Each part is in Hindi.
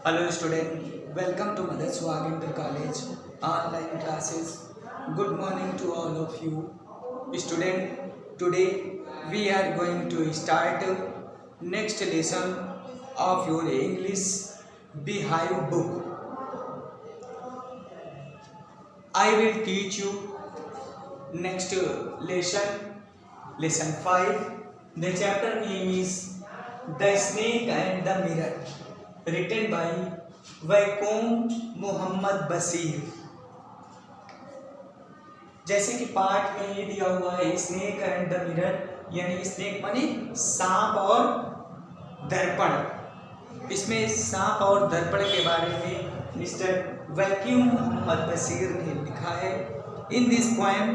Hello student, welcome to Mother Swag Inter College online classes. Good morning to all of you. Student, today we are going to start next lesson of your English Beehive book. I will teach you next lesson 5. The chapter name is The Snake and the Mirror, written by Vaikom Mohammad Bashir. जैसे कि पाठ में ये दिया हुआ है स्नेक एंड द मिरर, यानी स्नेक माने सांप और दर्पण। इसमें सांप और दर्पण के बारे में मिस्टर वैकोम मोहम्मद बशीर ने लिखा है। In this poem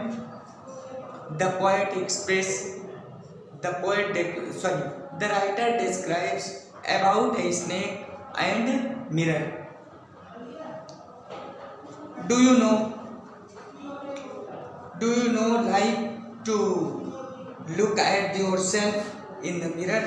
the writer describes about a snake and mirror. Do you know like to look at yourself in the mirror?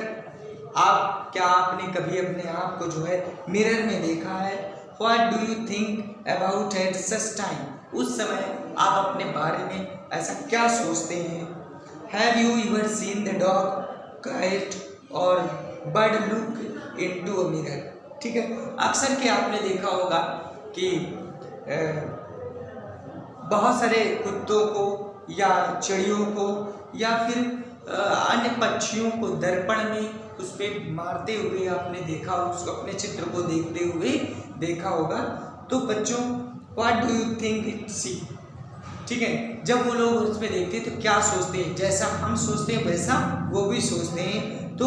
क्या आपने कभी अपने आप को जो है मिरर में देखा है? What do you think about at such time? उस समय आप अपने बारे में ऐसा क्या सोचते हैं? Have you ever seen the dog, cat or bird look into a mirror? ठीक है, अक्सर के आपने देखा होगा कि बहुत सारे कुत्तों को या चिड़ियों को या फिर अन्य पक्षियों को दर्पण में उस पर मारते हुए आपने देखा, उसको अपने चित्र को देखते हुए देखा होगा। तो बच्चों, what do you think it see? ठीक है, जब वो लोग उसमें देखते हैं तो क्या सोचते हैं? जैसा हम सोचते हैं वैसा वो भी सोचते हैं। तो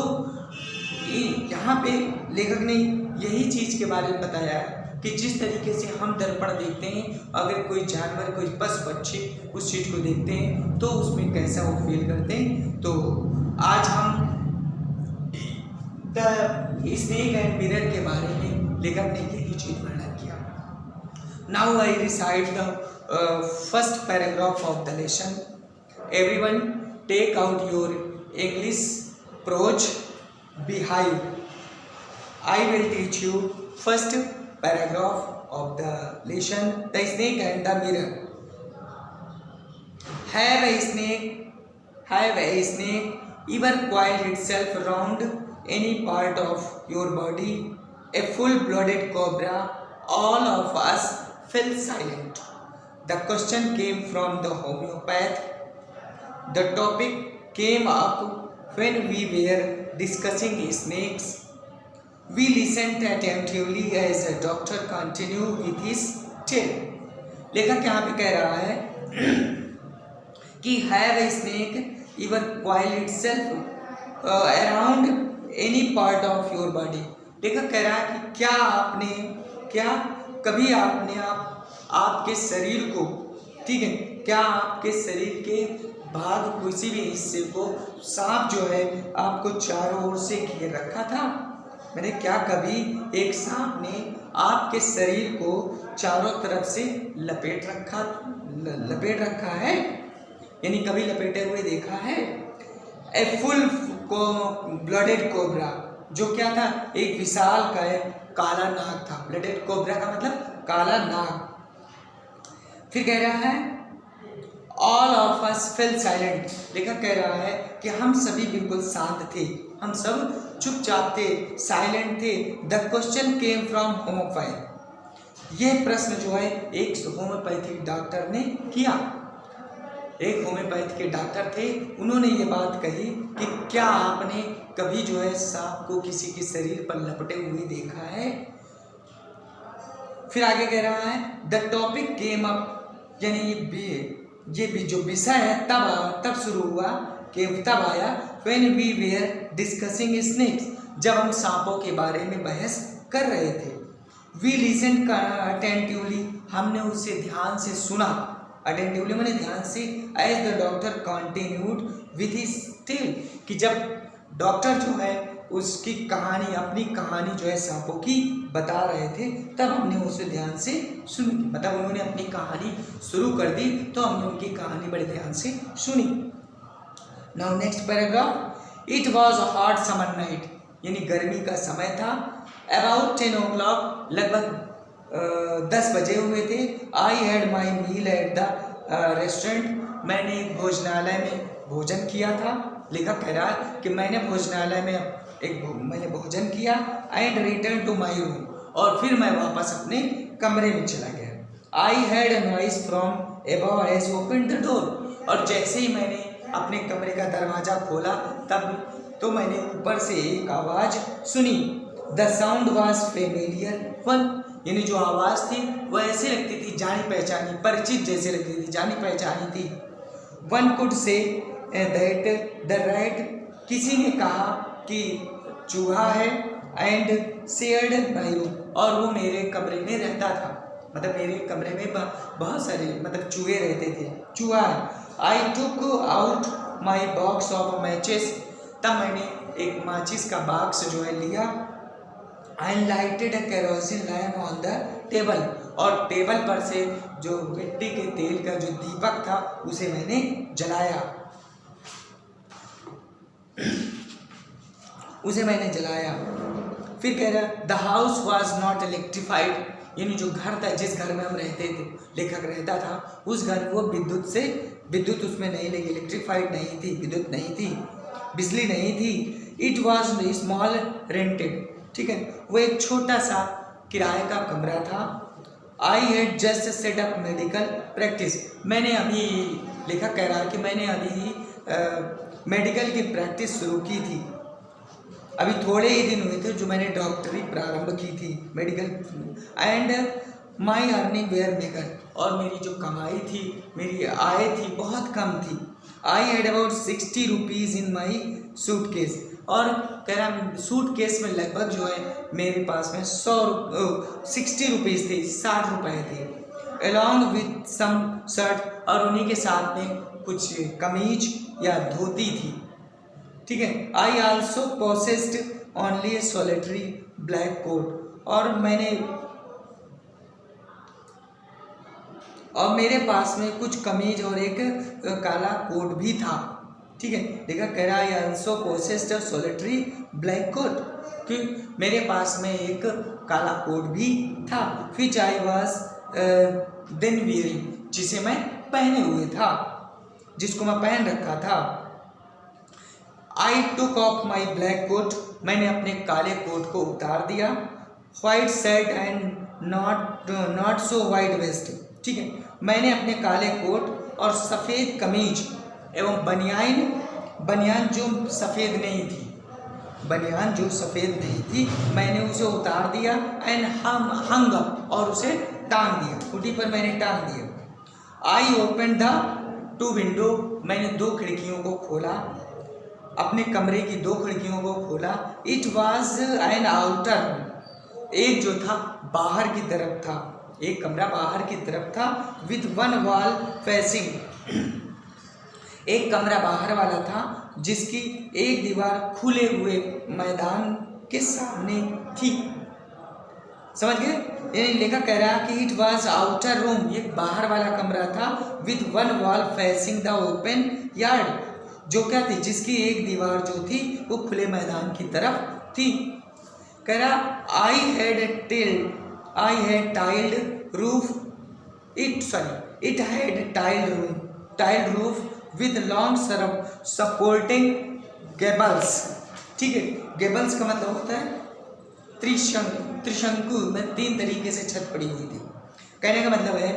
यहाँ पे लेखक ने यही चीज़ के बारे में बताया है कि जिस तरीके से हम दर्पण देखते हैं, अगर कोई जानवर, कोई पशु पक्षी उस चीज़ को देखते हैं तो उसमें कैसा वो फील करते हैं। तो आज हम द स्नेक एंड मिरर के बारे में लेखक ने यही चीज़ वर्णन किया। Now I recite the first paragraph of the lesson. Everyone take out your English prose Beehive. I will teach you first paragraph of the lesson, the snake and the mirror. Have a snake ever coiled itself around any part of your body? A full-blooded cobra. All of us fell silent. The question came from the homeopath. The topic came up when we were discussing snakes. We listened attentively as the doctor continued with his tale. लेखक यहाँ पे कह रहा है कि have a snake ever coiled itself around any part of your body? लेखक कह रहा है कि क्या कभी आपने आपके शरीर को, ठीक है, क्या आपके शरीर के भाग किसी भी हिस्से को सांप जो है आपको चारों ओर से घेर रखा था? मैंने क्या कभी एक सांप ने आपके शरीर को चारों तरफ से लपेट रखा है? यानी कभी लपेटे हुए देखा है? ए फुल ब्लडेड कोबरा, जो क्या था? एक विशाल काला नाग था। ब्लडेड कोबरा का मतलब काला नाग। फिर कह रहा है All of us fell silent. लेखक कह रहा है कि हम सभी बिल्कुल शांत थे, हम सब चुपचाप थे, साइलेंट थे। The question came from homeopath. यह प्रश्न जो है एक होम्योपैथिक डॉक्टर ने किया। एक होम्योपैथ के डॉक्टर थे, उन्होंने ये बात कही कि क्या आपने कभी जो है सांप को किसी के शरीर पर लपटे हुए देखा है? फिर आगे कह रहा है द टॉपिक केम अप, यानी ये भी जो विषय है तब शुरू हुआ कि तब आया when we were discussing snakes, जब हम सांपों के बारे में बहस कर रहे थे। We listened attentively, हमने उसे ध्यान से सुना। attentively मैंने ध्यान से। as the doctor continued with his tale, कि जब डॉक्टर जो है उसकी कहानी, अपनी कहानी जो है सांपों की बता रहे थे, तब हमने उसे ध्यान से सुनी। मतलब उन्होंने अपनी कहानी शुरू कर दी तो हमने उनकी कहानी बड़े ध्यान से सुनी। Now next paragraph. It was a hot summer night, यानी गर्मी का समय था। अबाउट 10 o'clock, लगभग 10 बजे हुए थे। I had my meal at the restaurant, मैंने भोजनालय में भोजन किया था। लेखक कह रहा है कि मैंने भोजनालय में मैंने भोजन किया। And return to my room, और फिर मैं वापस अपने कमरे में चला गया। I had a noise from above as open the door, और जैसे ही मैंने अपने कमरे का दरवाज़ा खोला तब तो मैंने ऊपर से एक आवाज़ सुनी। The sound was familiar one, यानी जो आवाज़ थी वह ऐसे लगती थी जानी पहचानी, परिचित जैसे लगती थी, जानी पहचानी थी। One could say that the rat, किसी ने कहा कि चूहा है। एंड शेयर्ड माई रूम, और वो मेरे कमरे में रहता था, मतलब मेरे कमरे में बहुत सारे मतलब चूहे रहते थे, चूहा है। I took out my box of matches, तब मैंने एक माचिस का बॉक्स जो है लिया। And lighted a kerosene lamp on the table, और टेबल पर से जो मिट्टी के तेल का जो दीपक था उसे मैंने जलाया, उसे मैंने जलाया। फिर कह रहा the house was not electrified, यानी जो घर था, जिस घर में हम रहते थे, लेखक रहता था, उस घर को विद्युत उसमें नहीं लगी, इलेक्ट्रीफाइड नहीं थी, विद्युत नहीं थी, बिजली नहीं थी। इट वॉज स्मॉल रेंटेड, ठीक है, वो एक छोटा सा किराए का कमरा था। I had just set up medical practice, मैंने अभी, लेखक कह रहा है कि मैंने अभी मेडिकल की प्रैक्टिस शुरू की थी, अभी थोड़े ही दिन हुए थे जो मैंने डॉक्टरी प्रारंभ की थी, medical. And my earning were meagre, और मेरी जो कमाई थी, मेरी आय थी, बहुत कम थी। I had about 60 rupees in my suitcase, और कह रहा सूटकेस में लगभग जो है मेरे पास में 60 रुपीज़ थे, 60 रुपये थे। अलॉन्ग विथ सम शर्ट, और उन्हीं के साथ में कुछ कमीज या धोती थी, ठीक है। I also possessed only a solitary black coat, और मेरे पास में कुछ कमीज और एक काला कोट भी था, ठीक है। देखा कह रहा है आल्सो पोसेस्ड अ सोलिटरी ब्लैक कोट, कि मेरे पास में एक काला कोट भी था। विच आई वॉज देन वियरिंग, जिसे मैं पहने हुए था, जिसको मैं पहन रखा था। I took off my black coat, मैंने अपने काले कोट को उतार दिया। White shirt and not so white vest, ठीक है, मैंने अपने काले कोट और सफ़ेद कमीज एवं बनियान जो सफ़ेद नहीं थी, मैंने उसे उतार दिया। एंड हंग अप, और उसे टांग दिया, खूंटी पर मैंने टांग दिया। आई ओपन द 2 विंडो, मैंने 2 खिड़कियों को खोला, अपने कमरे की 2 खिड़कियों को खोला। इट वॉज एन आउटर, एक जो था बाहर की तरफ था, एक कमरा बाहर की तरफ था। विथ वन वॉल फेसिंग, एक कमरा बाहर वाला था जिसकी एक दीवार खुले हुए मैदान के सामने थी, समझ गए। यानी लेखक कह रहा है कि इट वॉज आउटर रूम, ये बाहर वाला कमरा था। With one wall facing the open yard, जो क्या थी, जिसकी एक दीवार जो थी वो खुले मैदान की तरफ थी। कह रहा I had tiled roof, it had tiled roof with long supporting Gables, ठीक है। गेबल्स का मतलब होता है त्रिशंकु में 3 तरीके से छत पड़ी हुई थी। कहने का मतलब है,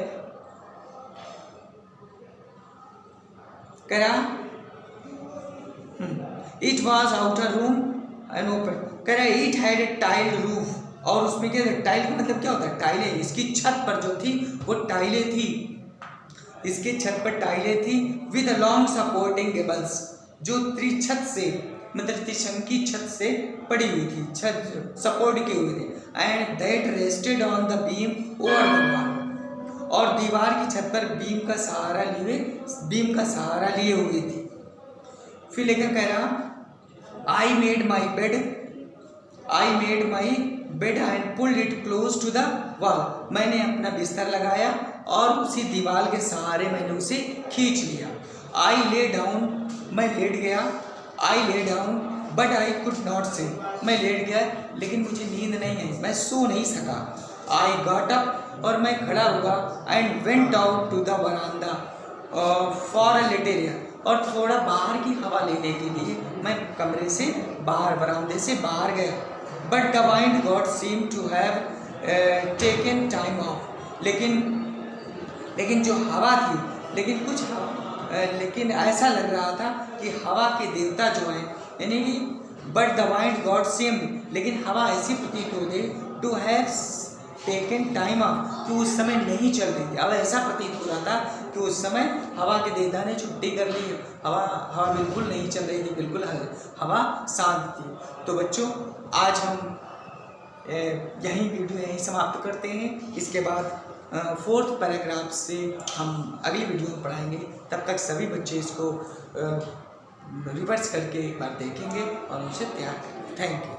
कह रहा it was outer room and open, कह रहा है it had a tiled roof, और उसमें क्या टाइल का मतलब क्या होता है, टाइलें। इसकी छत पर जो थी वो टाइलें थी, इसके छत पर टाइलें थी। विद लॉन्ग सपोर्टिंग गेबल्स, जो त्रिछत से मतलब त्रिशंकी छत से पड़ी हुई थी, छत सपोर्ट किए हुए थे। And that rested on the beam over the wall, और दीवार की छत पर बीम का सहारा लिए हुए थी। फिर लेकर कह रहा I made my bed and pulled it close to the wall, मैंने अपना बिस्तर लगाया और उसी दीवार के सहारे मैंने उसे खींच लिया। आई ले डाउन, मैं लेट गया। I lay down but I could not sleep, मैं लेट गया लेकिन मुझे नींद नहीं आई, मैं सो नहीं सका। आई गॉट अप, और मैं खड़ा हुआ, and went out to the veranda for a little air, और थोड़ा बाहर की हवा लेने के लिए मैं कमरे से बाहर, वरांडे से बाहर गया। But the wind god seem to have taken time off, लेकिन जो हवा थी, लेकिन ऐसा लग रहा था कि हवा के देवता जो हैं, यानी कि but the wind god seem, लेकिन हवा ऐसी प्रतीत हो गई to have taken time off, कि उस समय नहीं चल रही थी। अब ऐसा प्रतीत हो रहा था कि उस समय हवा के देवता ने छुट्टी कर ली, हवा बिल्कुल नहीं चल रही थी, बिल्कुल हवा शांत थी। तो बच्चों, आज हम यहीं वीडियो यहीं समाप्त करते हैं। इसके बाद 4th पैराग्राफ से हम अगली वीडियो में पढ़ाएंगे। तब तक सभी बच्चे इसको रिवर्स करके एक बार देखेंगे और उसे तैयार करेंगे। Thank you.